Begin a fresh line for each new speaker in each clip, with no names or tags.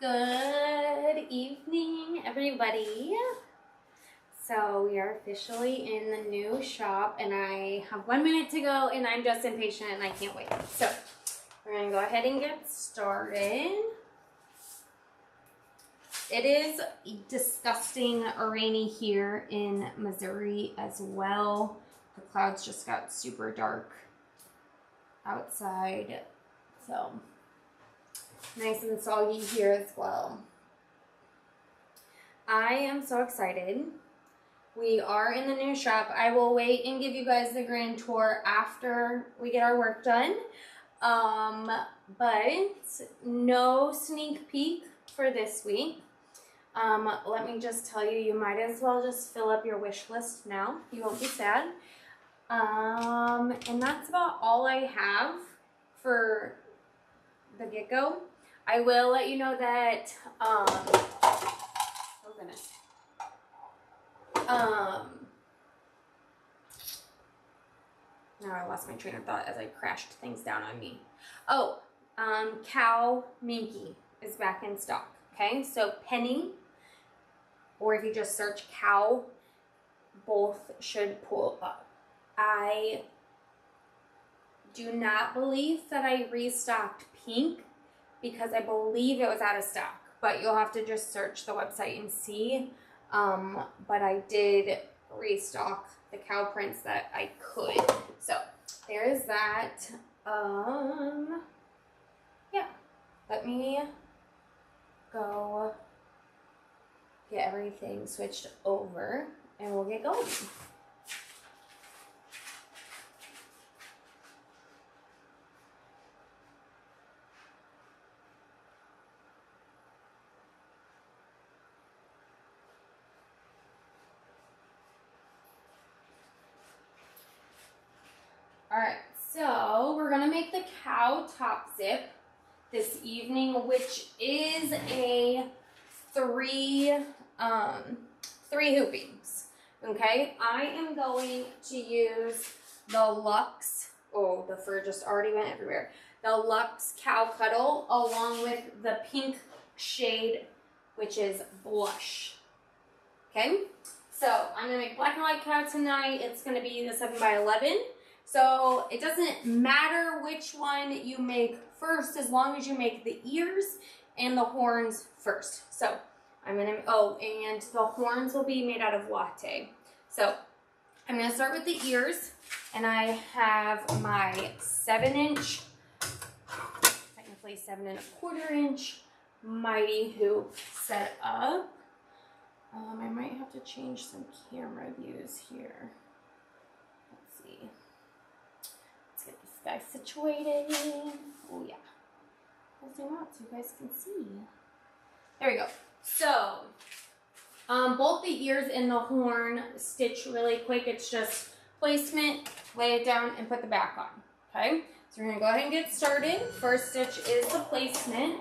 Good evening, everybody. So we are officially in the new shop and I have 1 minute to go and I'm just impatient and I can't wait. So we're gonna go ahead and get started. It is disgusting rainy here in Missouri as well. The clouds just got super dark outside, so nice and soggy here as well. I am so excited. We are in the new shop. I will wait and give you guys the grand tour after we get our work done. But no sneak peek for this week. Let me just tell you, you might as well just fill up your wish list now. You won't be sad. And that's about all I have for the get-go. I will let you know that, oh goodness. Now I lost my train of thought as I crashed things down on me. Oh, Cow Minky is back in stock, okay? So Penny, or if you just search Cow, both should pull up. I do not believe that I restocked pink because I believe it was out of stock, but you'll have to just search the website and see. But I did restock the cow prints that I could. So there is that. Yeah, let me go get everything switched over and we'll get going. Alright, so we're going to make the cow top zip this evening, which is a three hoopings. Okay, I am going to use the Luxe, oh, the fur just already went everywhere, the Luxe Cow Cuddle along with the pink shade, which is Blush. Okay, so I'm going to make black and white cow tonight. It's going to be the 7x11. So it doesn't matter which one you make first as long as you make the ears and the horns first. So I'm going to, oh, and the horns will be made out of latte. So I'm going to start with the ears, and I have my 7-inch, technically 7¼ Mighty Hoop set up. I might have to change some camera views here. Let's see. Get this guy situated. Oh yeah. I'll zoom out so you guys can see. There we go. So, both the ears and the horn stitch really quick. It's just placement, lay it down, and put the back on. Okay? So we're going to go ahead and get started. First stitch is the placement.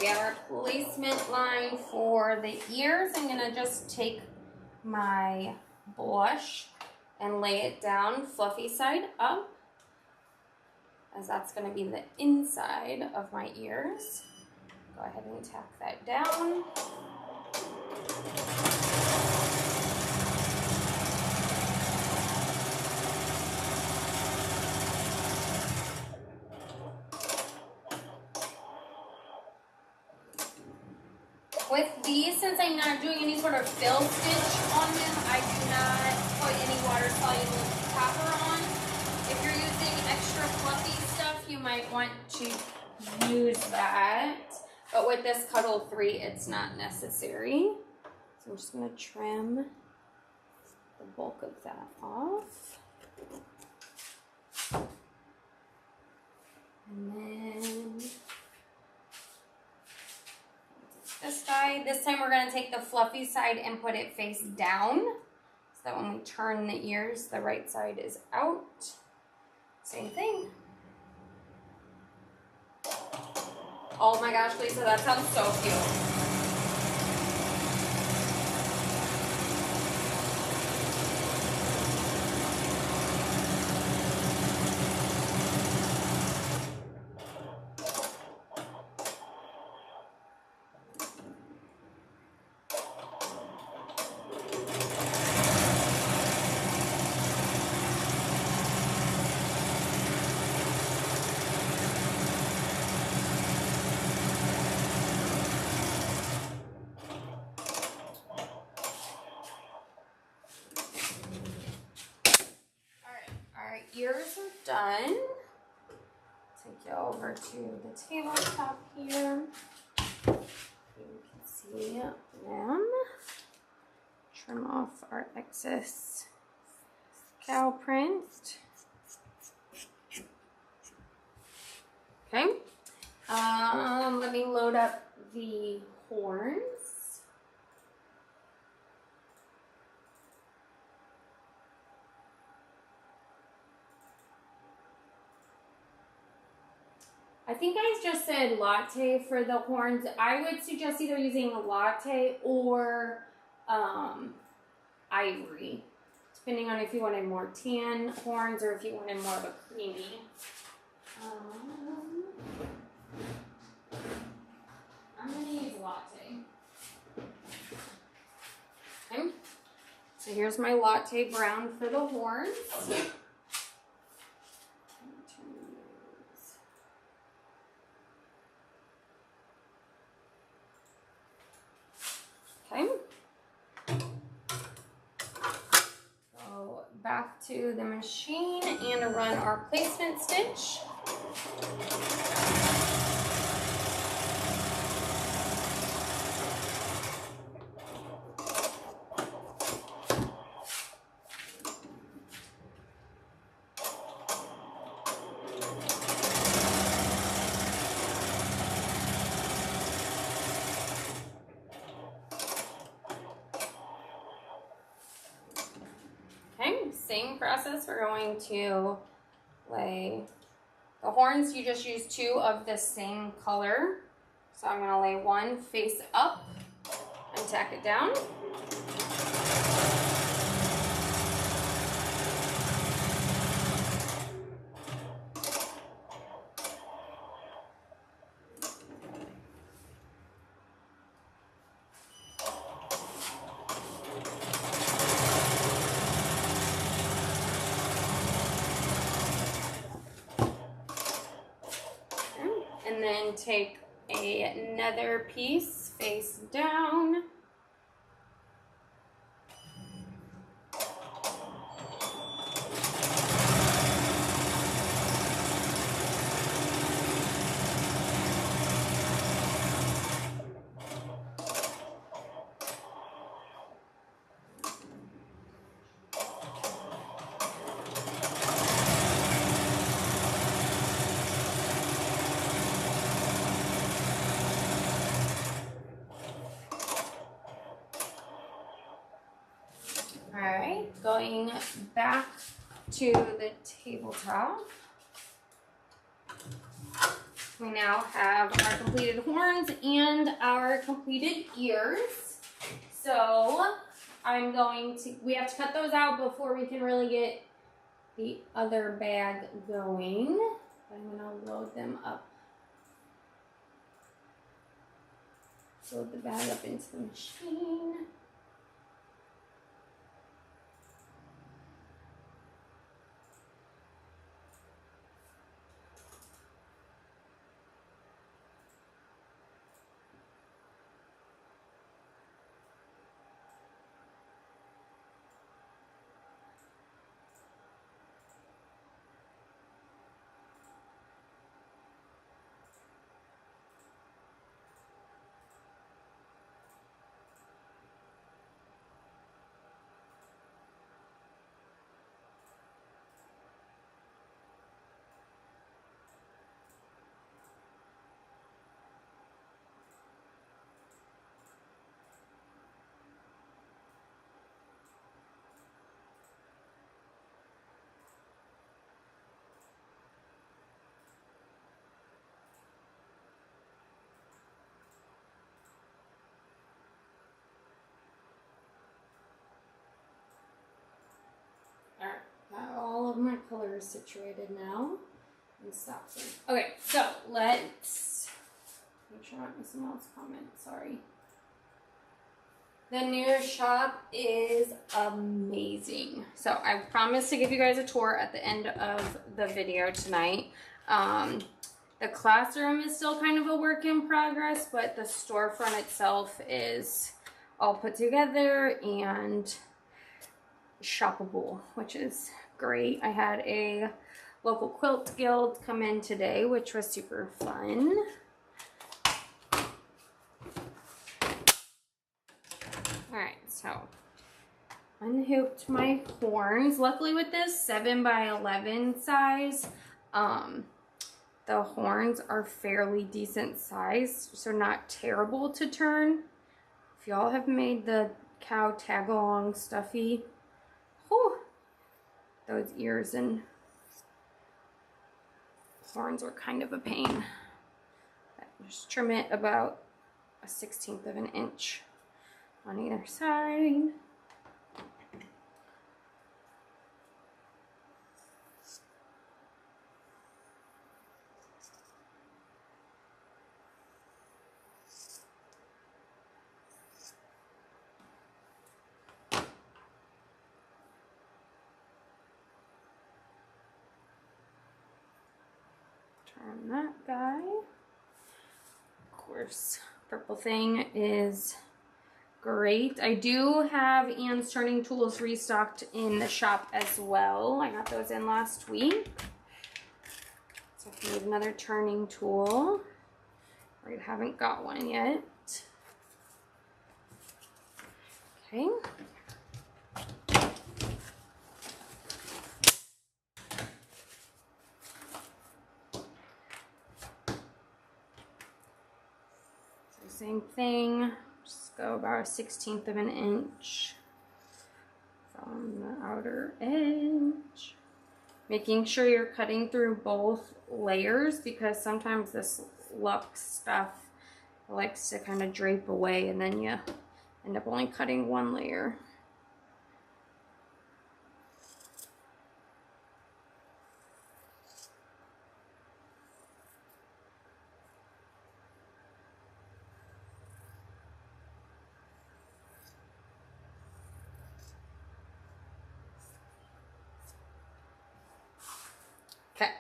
We have our placement line for the ears. I'm going to just take my blush and lay it down fluffy side up, as that's going to be the inside of my ears. Go ahead and tack that down. With these, since I'm not doing any sort of fill stitch on them, I do not put any water-soluble copper on. If you're using extra fluffy stuff, you might want to use that. But with this Cuddle 3, it's not necessary. So I'm just going to trim the bulk of that off. And then this guy, this time we're going to take the fluffy side and put it face down. so that when we turn the ears, the right side is out. Same thing. Oh my gosh, Lisa, that sounds so cute. Ears are done. Take you over to the tabletop here. You can see them. Trim off our excess cow print. Okay. Let me load up the horns. I think I just said latte for the horns. I would suggest either using a latte or ivory, depending on if you wanted more tan horns or if you wanted more of a creamy. I'm going to use latte. Okay. So here's my latte brown for the horns. Okay. Go back to the machine and run our placement stitch. Same process, we're going to lay the horns. You just use 2 of the same color. So I'm going to lay one face up and tack it down. And then take another piece face down. Going back to the tabletop. We now have our completed horns and our completed ears. So I'm going to, we have to cut those out before we can really get the other bag going. I'm going to load them up. Load the bag up into the machine. are situated now. And stop there. Okay, so let's make sure I'm not missing else comment. Sorry. The new shop is amazing. So I promised to give you guys a tour at the end of the video tonight. The classroom is still kind of a work in progress, but the storefront itself is all put together and shoppable, which is great. I had a local quilt guild come in today, which was super fun. Alright, so unhooped my horns. Luckily with this 7x11 size, the horns are fairly decent size, so not terrible to turn. If y'all have made the cow tag-along stuffy, whew, those ears and horns are kind of a pain. Just trim it about a 1/16 of an inch on either side. Turn that guy. Of course, purple thing is great. I do have Ann's turning tools restocked in the shop as well. I got those in last week. So if you need another turning tool, or you haven't got one yet. Okay. Same thing, just go about a 1/16 of an inch from the outer edge. Making sure you're cutting through both layers because sometimes this luxe stuff likes to kind of drape away and then you end up only cutting one layer. Okay,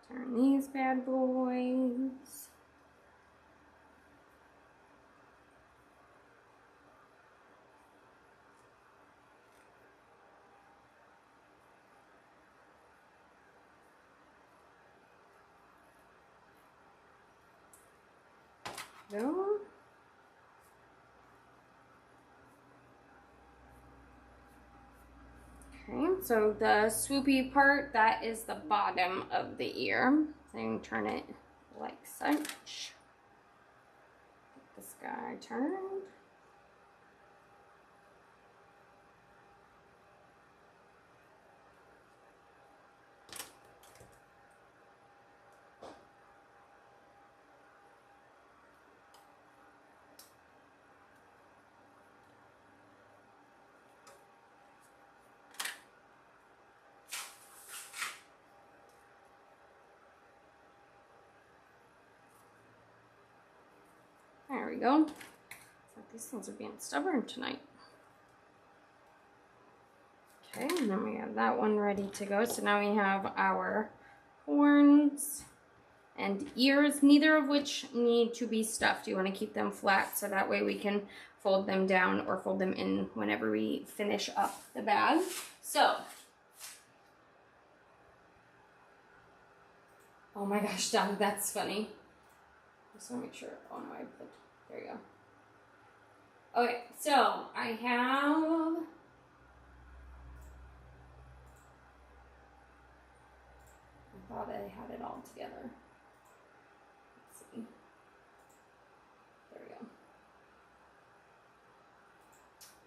turn these bad boys. Go. Okay, so the swoopy part, that is the bottom of the ear. So you can turn it like such. Get this guy turned. There we go. It's like these things are being stubborn tonight. Okay, and then we have that one ready to go. So now we have our horns and ears, neither of which need to be stuffed. You want to keep them flat so that way we can fold them down or fold them in whenever we finish up the bag. So, oh my gosh, Donna, that's funny. Just want to make sure. Oh no, I put. There you go. Okay, so I have. I thought I had it all together. Let's see. There we go.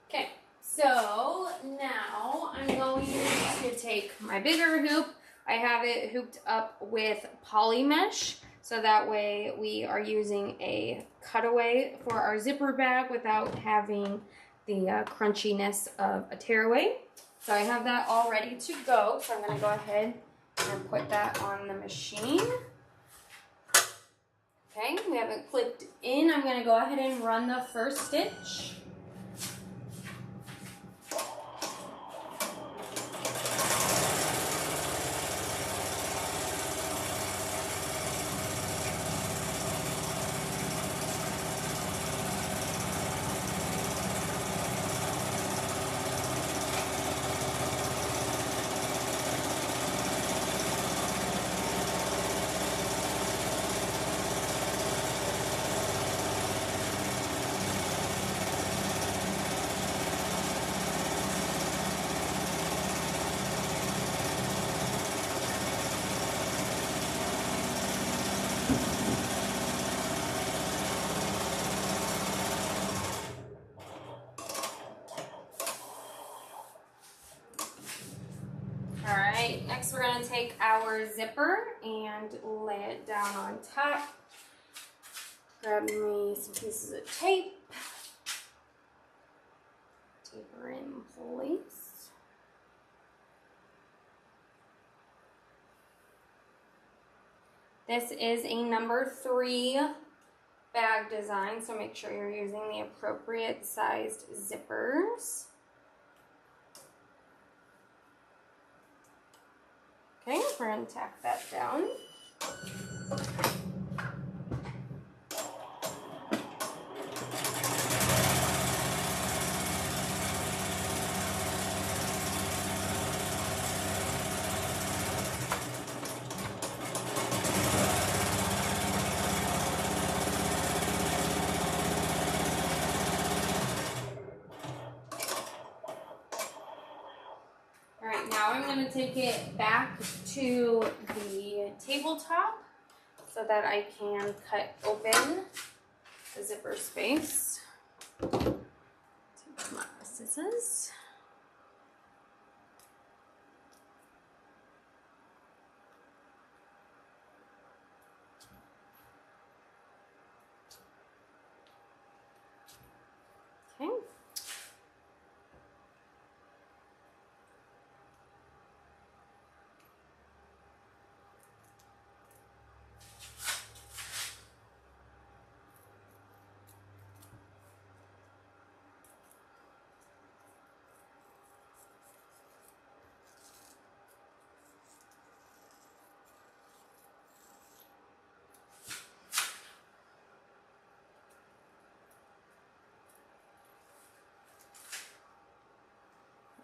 Okay, so now I'm going to take my bigger hoop. I have it hooped up with poly mesh, so that way we are using a cutaway for our zipper bag without having the crunchiness of a tearaway. So I have that all ready to go. So I'm going to go ahead and put that on the machine. Okay, we have it clipped in. I'm going to go ahead and run the first stitch. Alright, next we're going to take our zipper and lay it down on top. Grab me some pieces of tape. Tape her in place. This is a number 3 bag design, so make sure you're using the appropriate sized zippers. Okay, we're going to tack that down. Alright, now I'm going to take it back to the tabletop so that I can cut open the zipper space. Take my scissors. Okay.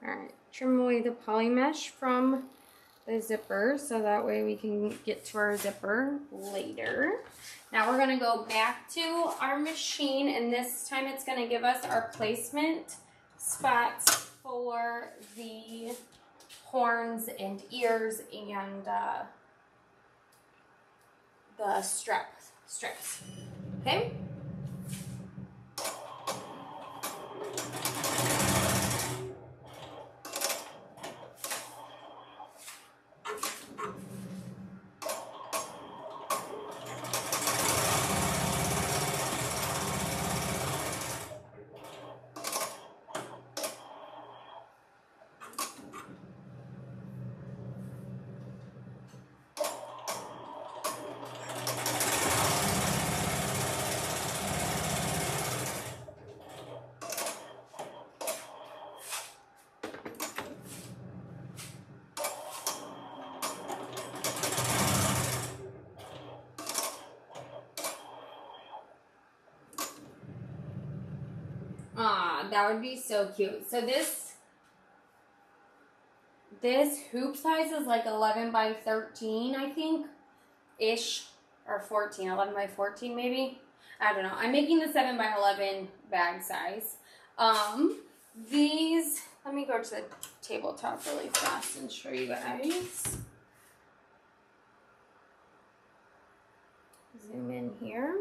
Alright, trim away the poly mesh from the zipper so that way we can get to our zipper later. Now we're going to go back to our machine, and this time it's going to give us our placement spots for the horns and ears and the strips. Okay? Ah, that would be so cute. So this hoop size is like 11 by 13, I think, ish, or 14, 11 by 14 maybe. I don't know. I'm making the 7 by 11 bag size. These, let me go to the tabletop really fast and show you guys. Zoom in here.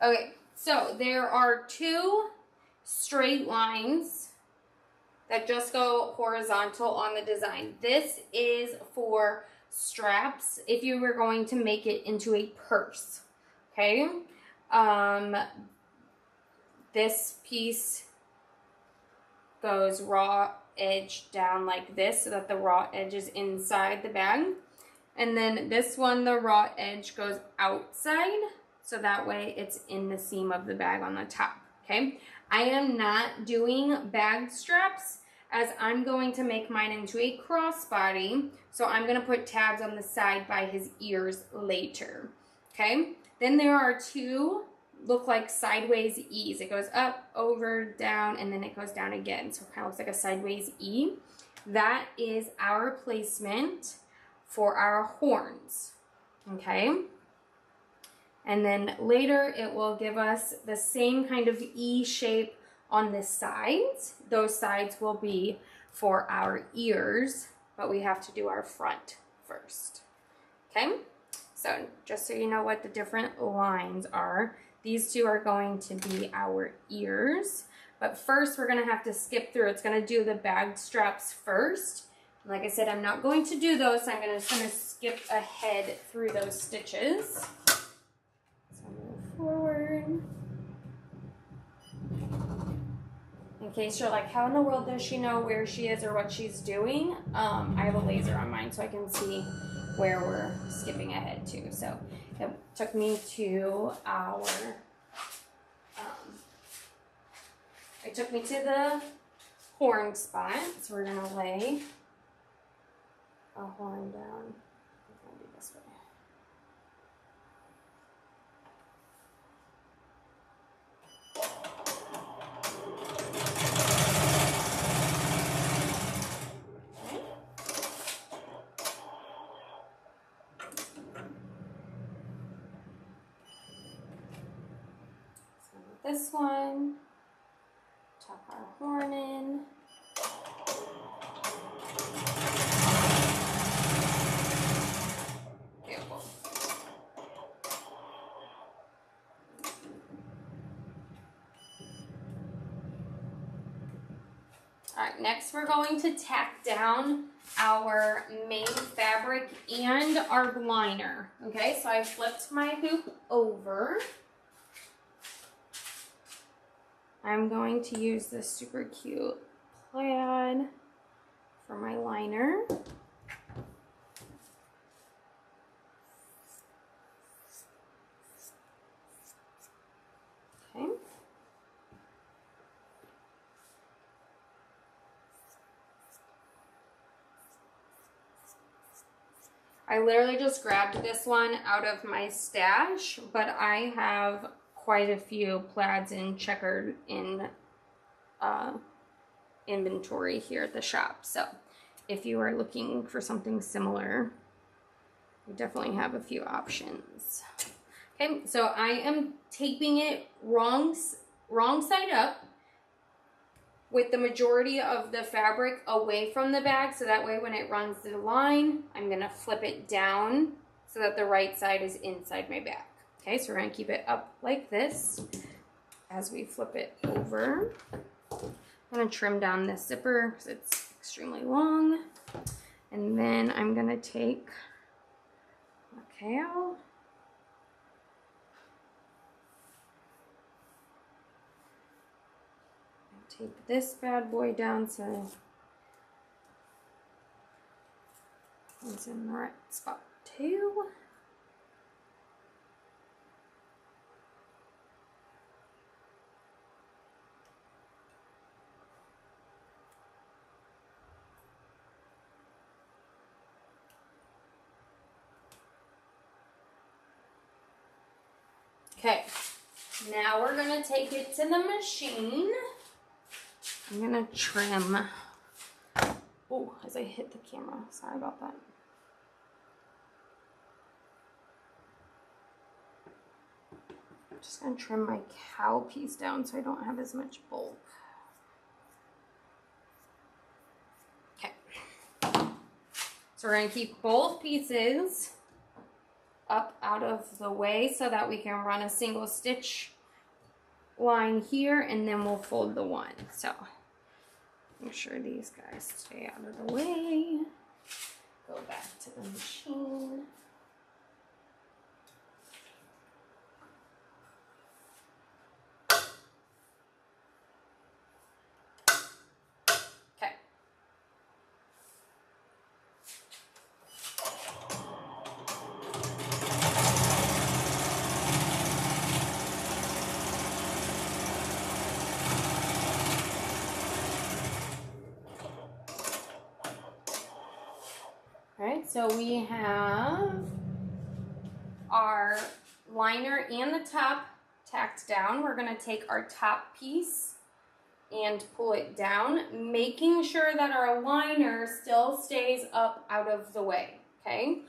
Okay, so there are 2 straight lines that just go horizontal on the design. This is for straps if you were going to make it into a purse, okay? this piece goes raw edge down like this so that the raw edge is inside the bag. And then this one, the raw edge goes outside, so that way it's in the seam of the bag on the top, okay? I am not doing bag straps as I'm going to make mine into a crossbody, so I'm gonna put tabs on the side by his ears later, okay? Then there are two, look like sideways E's. It goes up, over, down, and then it goes down again, so it kind of looks like a sideways E. That is our placement for our horns, okay? And then later it will give us the same kind of E shape on the sides. Those sides will be for our ears, but we have to do our front first, okay? So just so you know what the different lines are, these two are going to be our ears, but first we're gonna have to skip through. It's gonna do the bag straps first. Like I said, I'm not going to do those, so I'm just going to skip ahead through those stitches. So move forward. In case you're like, how in the world does she know where she is or what she's doing? I have a laser on mine so I can see where we're skipping ahead to. So it took me to our, it took me to the horn spot. So we're going to lay a horn down. I'm gonna do this way. Okay. So with this one, tuck our horn in. Alright, next we're going to tack down our main fabric and our liner. Okay, so I flipped my hoop over. I'm going to use this super cute plaid for my liner. Okay. I literally just grabbed this one out of my stash, but I have quite a few plaids and checkered in inventory here at the shop. So if you are looking for something similar, we definitely have a few options. Okay, so I am taping it wrong side up with the majority of the fabric away from the bag, so that way when it runs the line, I'm gonna flip it down so that the right side is inside my bag. Okay, so we're gonna keep it up like this as we flip it over. I'm gonna trim down this zipper because it's extremely long. And then I'm gonna take my cowl. Tape this bad boy down so it's in the right spot too. Okay, now we're gonna take it to the machine. I'm gonna trim, oh, as I hit the camera, sorry about that. I'm just gonna trim my cowl piece down so I don't have as much bulk. Okay, so we're gonna keep both pieces up out of the way so that we can run a single stitch line here, and then we'll fold the one. So make sure these guys stay out of the way. Go back to the machine. So we have our liner and the top tacked down. We're going to take our top piece and pull it down, making sure that our liner still stays up out of the way, okay?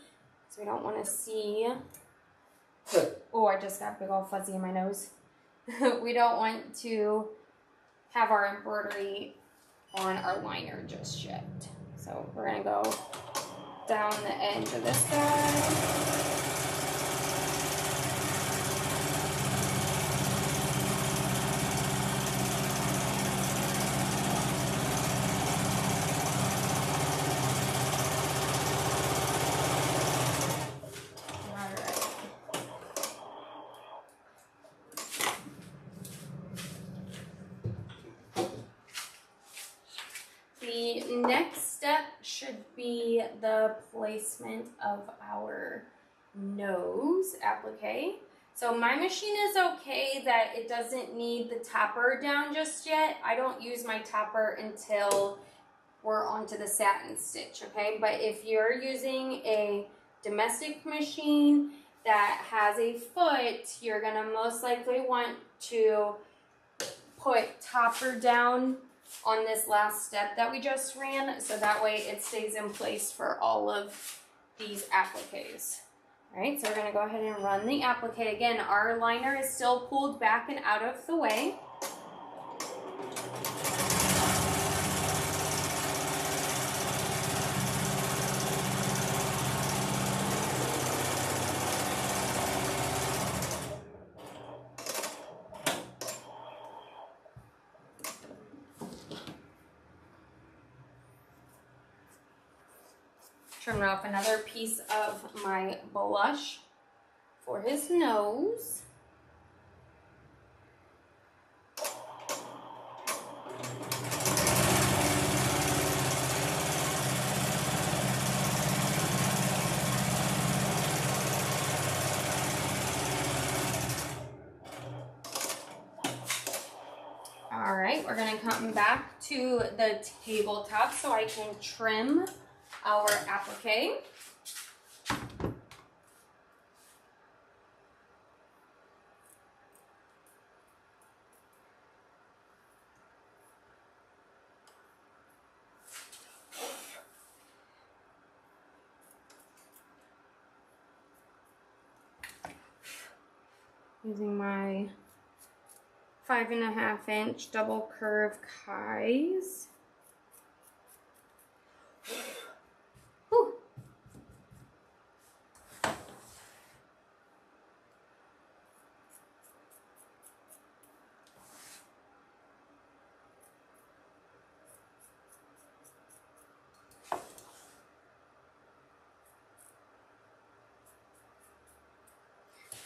So we don't want to see, oh, I just got big old fuzzy in my nose. We don't want to have our embroidery on our liner just yet. So we're gonna go down the edge of this guy. The next step should be the placement of our nose applique. So my machine is okay that it doesn't need the topper down just yet. I don't use my topper until we're onto the satin stitch, okay? But if you're using a domestic machine that has a foot, you're gonna most likely want to put topper down on this last step that we just ran, so that way it stays in place for all of these appliques. All right, so we're gonna go ahead and run the applique. Again, our liner is still pulled back and out of the way. Trim off another piece of my blush for his nose. All right, we're gonna come back to the tabletop so I can trim our applique. Using my 5.5 inch double curve Kais. Whew.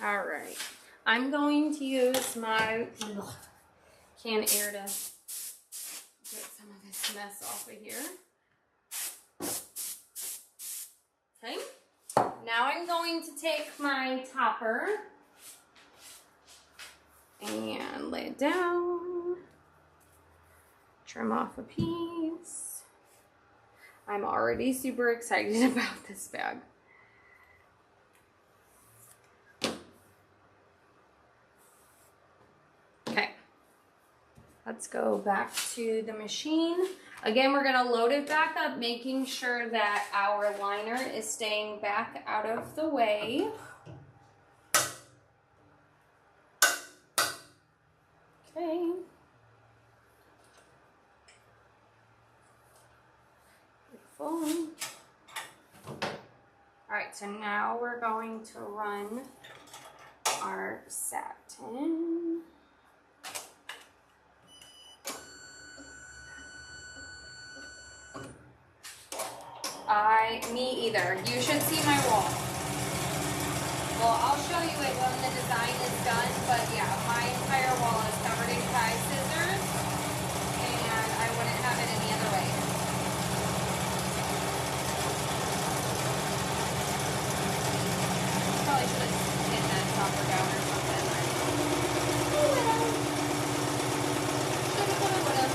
All right, I'm going to use my can of air to get some of this mess off of here. Okay, now I'm going to take my topper and lay it down, trim off a piece. I'm already super excited about this bag. Okay, let's go back to the machine. Again, we're gonna load it back up, making sure that our liner is staying back out of the way. Okay. Beautiful. All right, so now we're going to run our satin. Me either. You should see my wall. Well, I'll show you it when the design is done, but yeah, my entire wall is covered in Kai scissors, and I wouldn't have it any other way. Probably should have taken that topper down or something. Shoulda, coulda, woulda.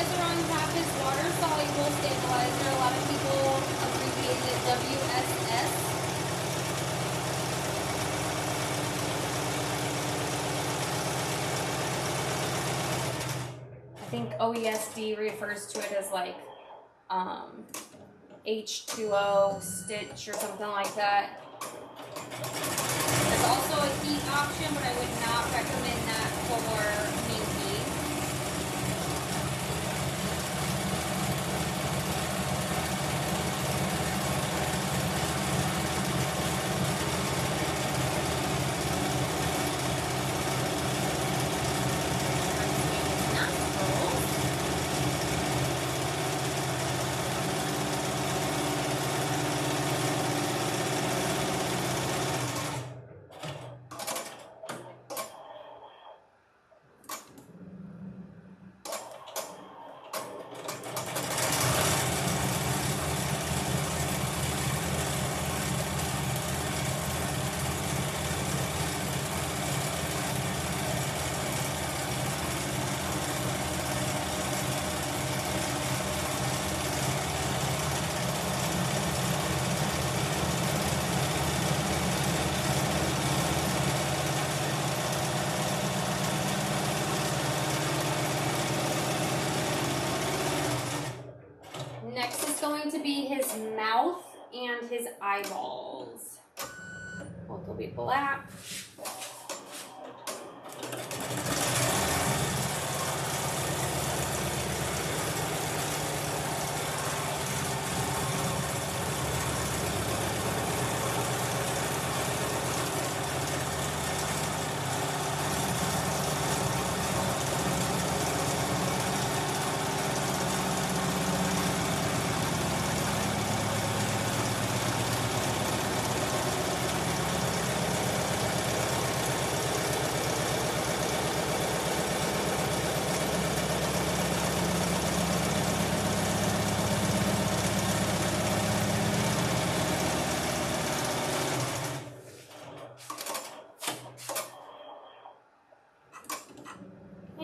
stabilizer on top is water soluble stabilizer. A lot of people abbreviate it WSS. I think OESD refers to it as like H2O stitch or something like that. There's also a heat option, but I would not recommend that for minky. Next is going to be his mouth and his eyeballs. Both will be black.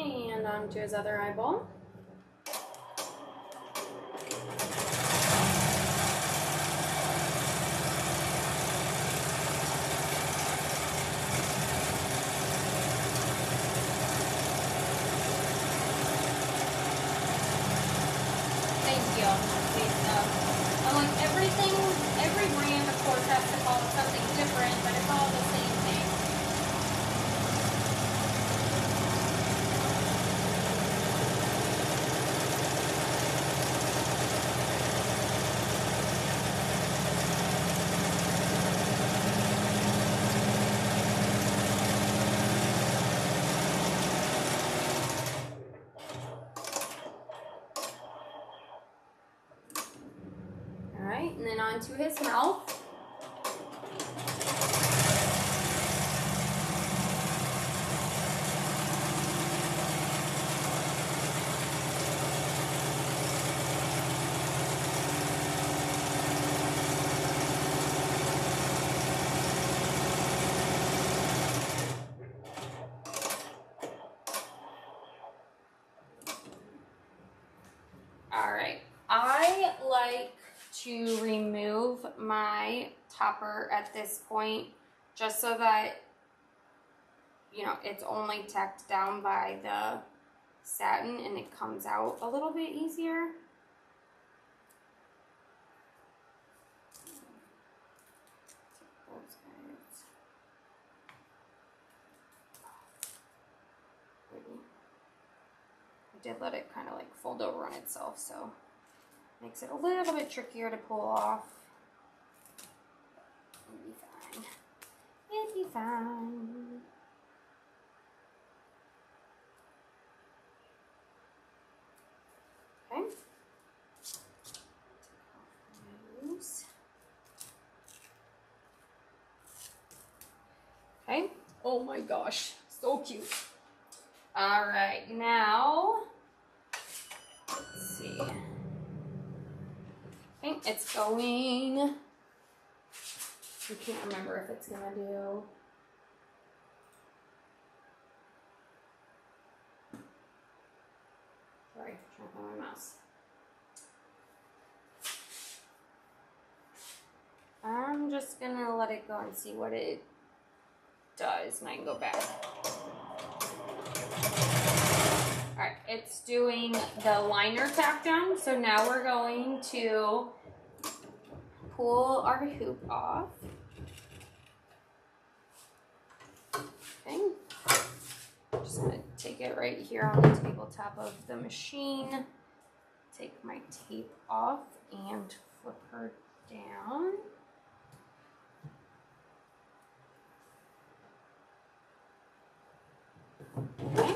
And onto his other eyeball. Thank you. I'm like everything, every brand of course has to call it something different, but it's all the same thing. Alright, and then onto his mouth. Alright, I like to remove my topper at this point just so that, you know, it's only tacked down by the satin and it comes out a little bit easier. I did let it kind of like fold over on itself, so makes it a little bit trickier to pull off. It'll be fine. It'll be fine. Okay. Okay. Oh my gosh, so cute. All right, now let's see. Okay, it's going. I can't remember if it's gonna do. Sorry, trying to find my I'm just gonna let it go and see what it does, and I can go back. Alright, it's doing the liner tack down, so now we're going to pull our hoop off. Okay. Just gonna take it right here on the tabletop of the machine. Take my tape off and flip her down. Okay.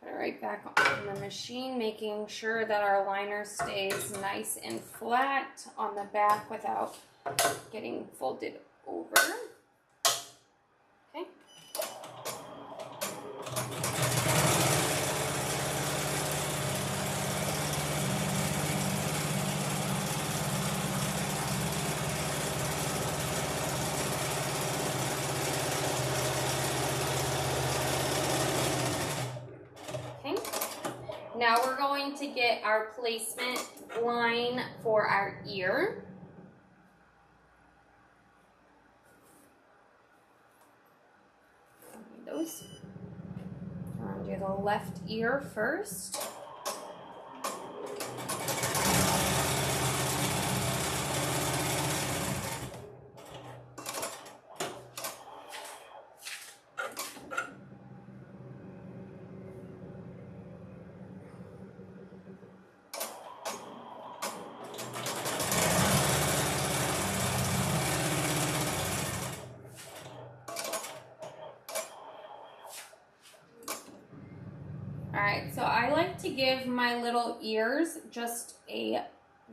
Put it right back on the machine, making sure that our liner stays nice and flat on the back without getting folded over. Okay. Now we're going to get our placement line for our ear. Those. I'm going to do the left ear first. Alright, so I like to give my little ears just a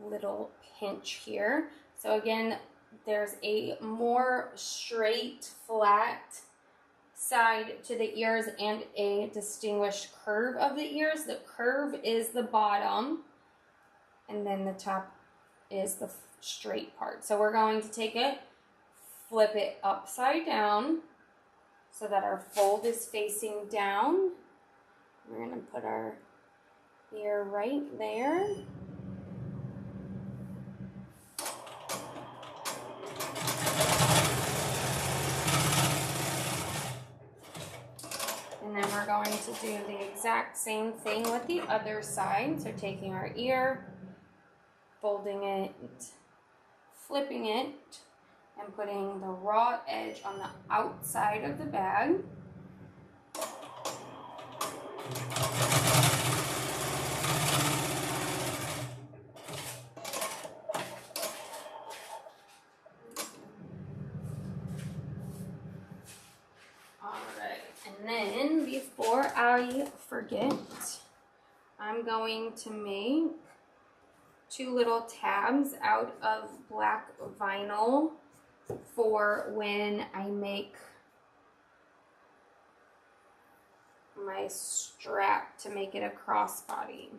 little pinch here. So again, there's a more straight, flat side to the ears and a distinguished curve of the ears. The curve is the bottom, and then the top is the straight part. So we're going to take it, flip it upside down so that our fold is facing down. We're going to put our ear right there. And then we're going to do the exact same thing with the other side. So taking our ear, folding it, flipping it, and putting the raw edge on the outside of the bag. Alright, and then before I forget, I'm going to make 2 little tabs out of black vinyl for when I make my strap to make it a crossbody.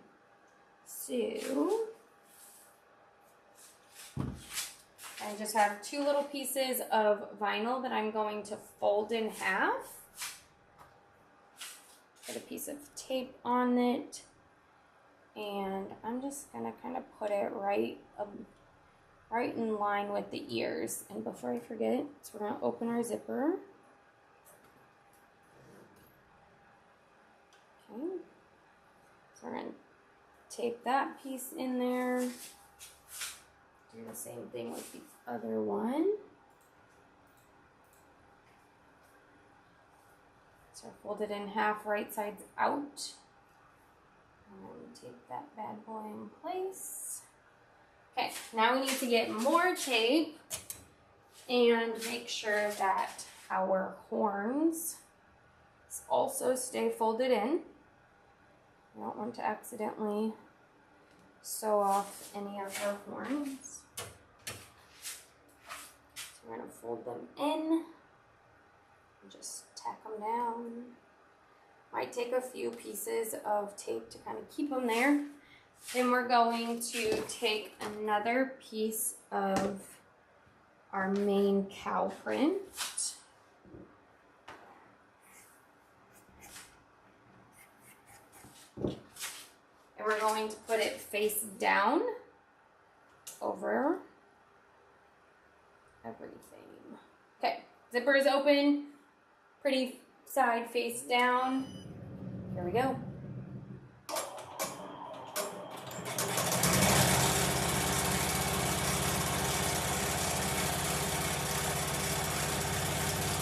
So I just have 2 little pieces of vinyl that I'm going to fold in half. Put a piece of tape on it, and I'm just gonna kind of put it right in line with the ears. And before I forget, so we're gonna open our zipper. Okay, so we're going to tape that piece in there. Do the same thing with the other one. So fold it in half, right sides out. And then tape that bad boy in place. Okay, now we need to get more tape and make sure that our horns also stay folded in. I don't want to accidentally sew off any of our horns. So we're going to fold them in and just tack them down. Might take a few pieces of tape to kind of keep them there. Then we're going to take another piece of our main cow print. And we're going to put it face down over everything. Okay, zipper is open, pretty side face down. Here we go.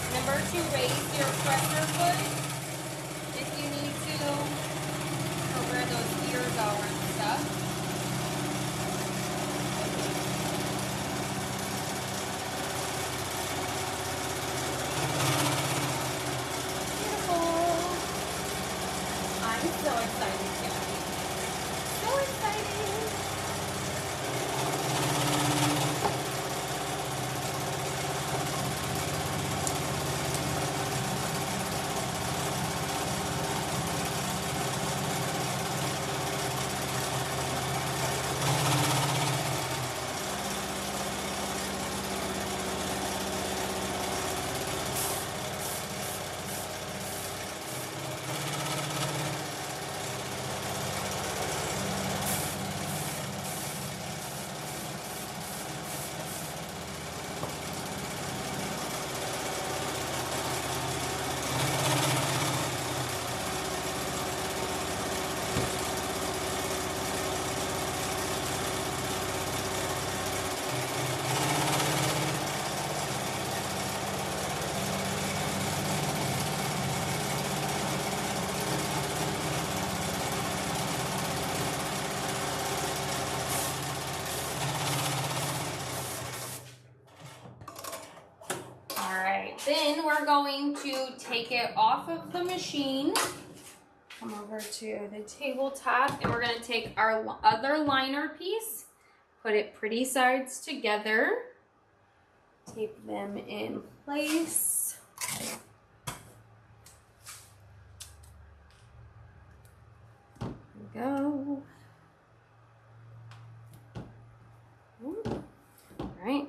Remember to raise your presser foot if you need to, for where those ears are and stuff. So excited, Gabby. So excited. Then we're going to take it off of the machine, come over to the tabletop, and we're going to take our other liner piece, put it pretty sides together, tape them in place. There we go. All right,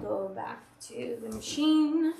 go back to the machine.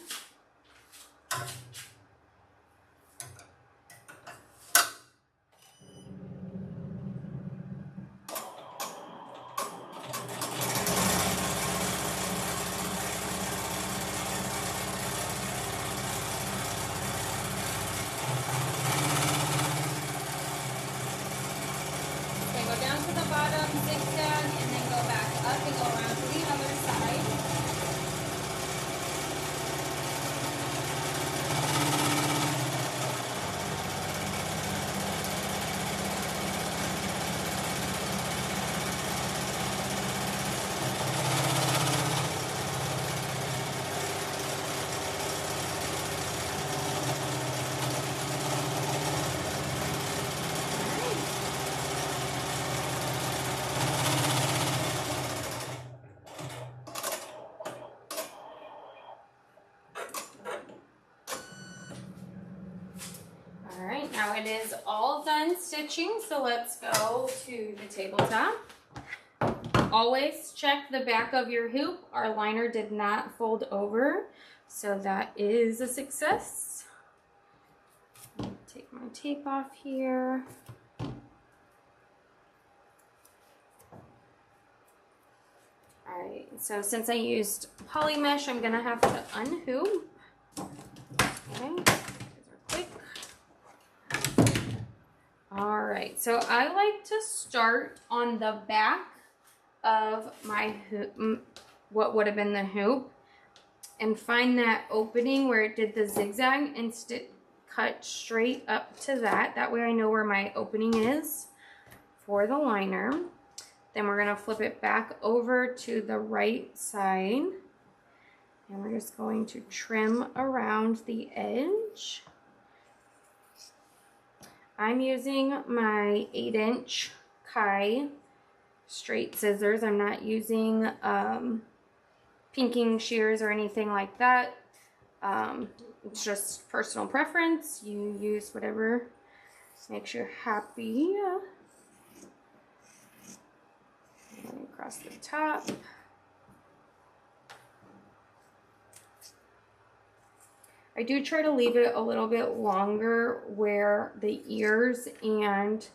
Now it is all done stitching, so let's go to the tabletop. Always check the back of your hoop. Our liner did not fold over, so that is a success. Take my tape off here. Alright, so since I used poly mesh, I'm gonna have to unhoop. Okay. Alright, so I like to start on the back of my hoop, what would have been the hoop, and find that opening where it did the zigzag and cut straight up to that. That way I know where my opening is for the liner. Then we're going to flip it back over to the right side, and we're just going to trim around the edge. I'm using my 8-inch Kai straight scissors. I'm not using pinking shears or anything like that. It's just personal preference. You use whatever makes you happy. And across the top. I do try to leave it a little bit longer where the ears and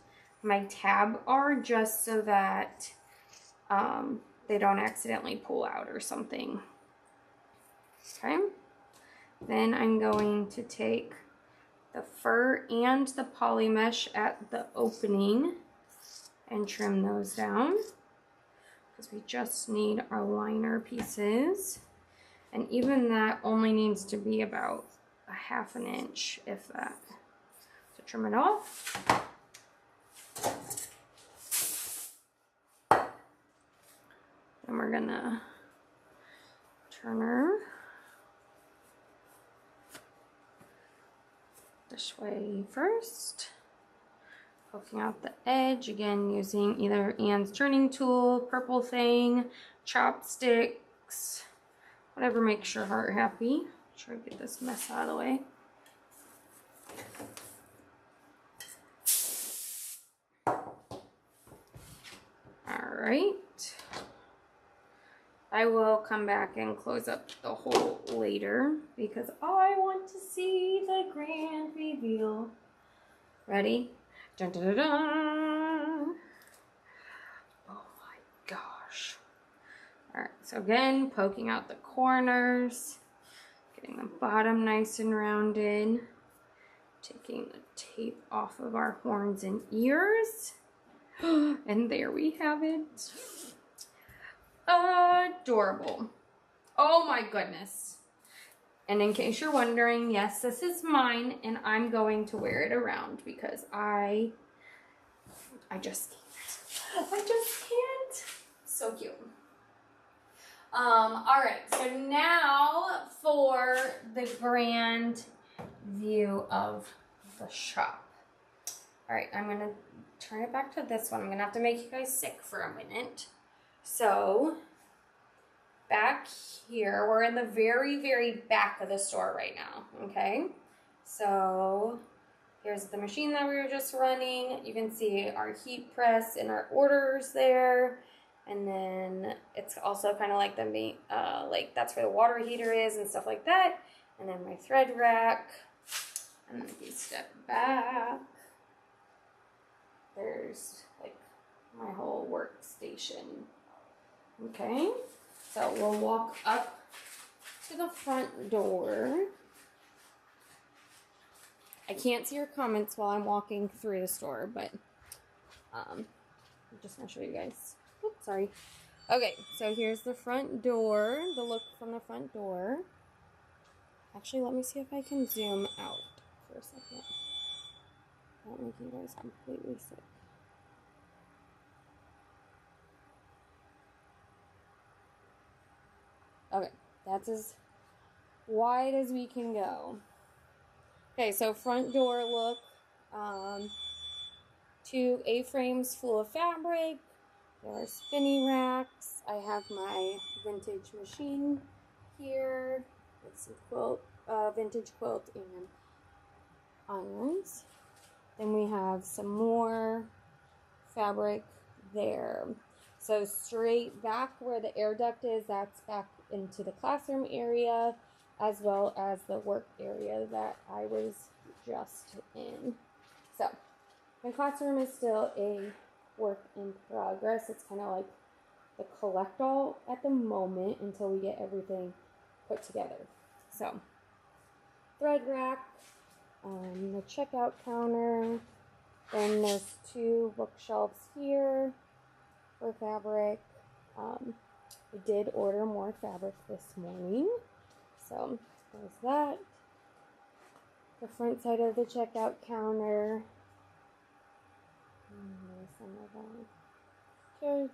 my tab are, just so that they don't accidentally pull out or something. Okay. Then I'm going to take the fur and the poly mesh at the opening and trim those down because we just need our liner pieces. And even that only needs to be about a ½ inch, if that. So trim it off. Then we're gonna turn her this way first, poking out the edge, again using either Anne's turning tool, purple thing, chopsticks, whatever makes your heart happy. Try to get this mess out of the way. Alright. I will come back and close up the hole later because I want to see the grand reveal. Ready? Dun, dun, dun, dun. Oh my gosh. Alright, so again, poking out the corners, getting the bottom nice and rounded, taking the tape off of our horns and ears, and there we have it. Adorable. Oh my goodness. And in case you're wondering, yes, this is mine, and I'm going to wear it around because I just can't. I just can't. So cute. All right, so now for the grand view of the shop. All right, I'm gonna turn it back to this one. I'm gonna have to make you guys sick for a minute. So back here, we're in the very, very back of the store right now, okay? So here's the machine that we were just running. You can see our heat press and our orders there. And then it's also kind of like the like that's where the water heater is and stuff like that. And then my thread rack. And then if you step back, there's like my whole workstation. Okay, so we'll walk up to the front door. I can't see your comments while I'm walking through the store, but I'm just gonna show you guys. Oops, sorry. Okay, so here's the front door, the look from the front door. Actually, let me see if I can zoom out for a second. Don't make you guys completely sick. Okay, that's as wide as we can go. Okay, so front door look. 2 A-frames full of fabric. There are spinning racks. I have my vintage machine here with some vintage quilt and irons. Then we have some more fabric there. So straight back where the air duct is, that's back into the classroom area, as well as the work area that I was just in. So my classroom is still a work in progress. It's kind of like the collect-all at the moment until we get everything put together. So thread rack, the checkout counter, then there's 2 bookshelves here for fabric. We did order more fabric this morning, so there's that. The front side of the checkout counter. Okay,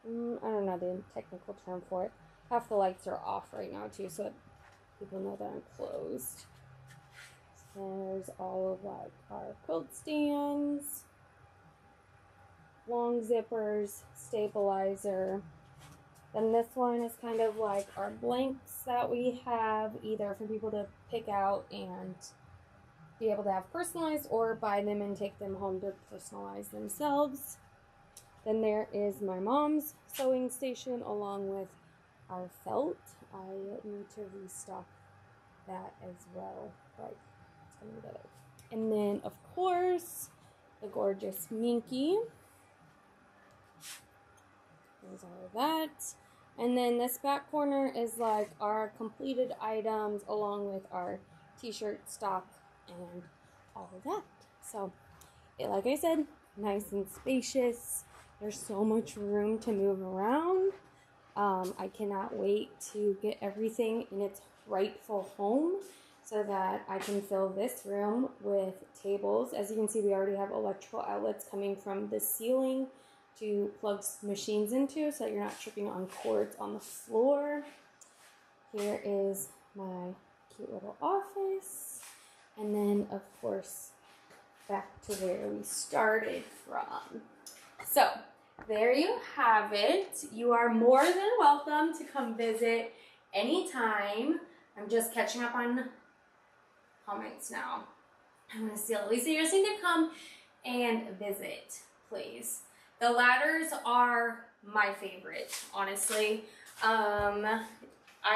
I don't know the technical term for it. Half the lights are off right now too, so that people know that I'm closed. So there's all of like our quilt stands, long zippers, stabilizer. Then this one is kind of like our blanks that we have either for people to pick out and be able to have personalized or buy them and take them home to personalize themselves. Then there is my mom's sewing station along with our felt. I need to restock that as well, but it's coming together. And then of course the gorgeous Minky. There's all of that. And then this back corner is like our completed items along with our t-shirt stock and all of that. So, like I said, nice and spacious. There's so much room to move around. I cannot wait to get everything in its rightful home so that I can fill this room with tables. As you can see, we already have electrical outlets coming from the ceiling to plug machines into so that you're not tripping on cords on the floor. Here is my cute little office. And then, of course, back to where we started from. So, there you have it. You are more than welcome to come visit anytime. I'm just catching up on comments now. I want to see Lisa, you just need to come and visit, please. The ladders are my favorite, honestly. I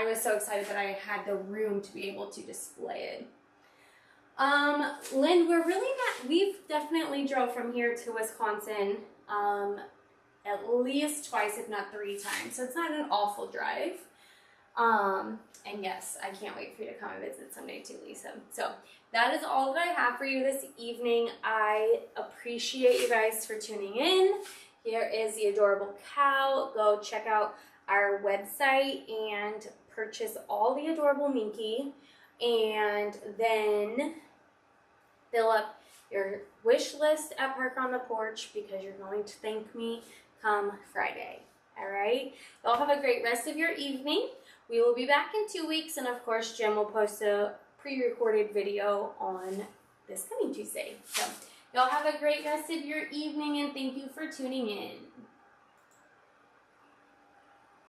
was so excited that I had the room to be able to display it. Lynn, we've definitely drove from here to Wisconsin at least twice, if not 3 times. So it's not an awful drive. And yes, I can't wait for you to come and visit someday too, Lisa. So that is all that I have for you this evening. I appreciate you guys for tuning in. Here is the adorable cow. Go check out our website and purchase all the adorable Minky. And then fill up your wish list at Park on the Porch because you're going to thank me come Friday. All right? Y'all have a great rest of your evening. We will be back in 2 weeks, and of course, Jim will post a pre-recorded video on this coming Tuesday. So, y'all have a great rest of your evening, and thank you for tuning in.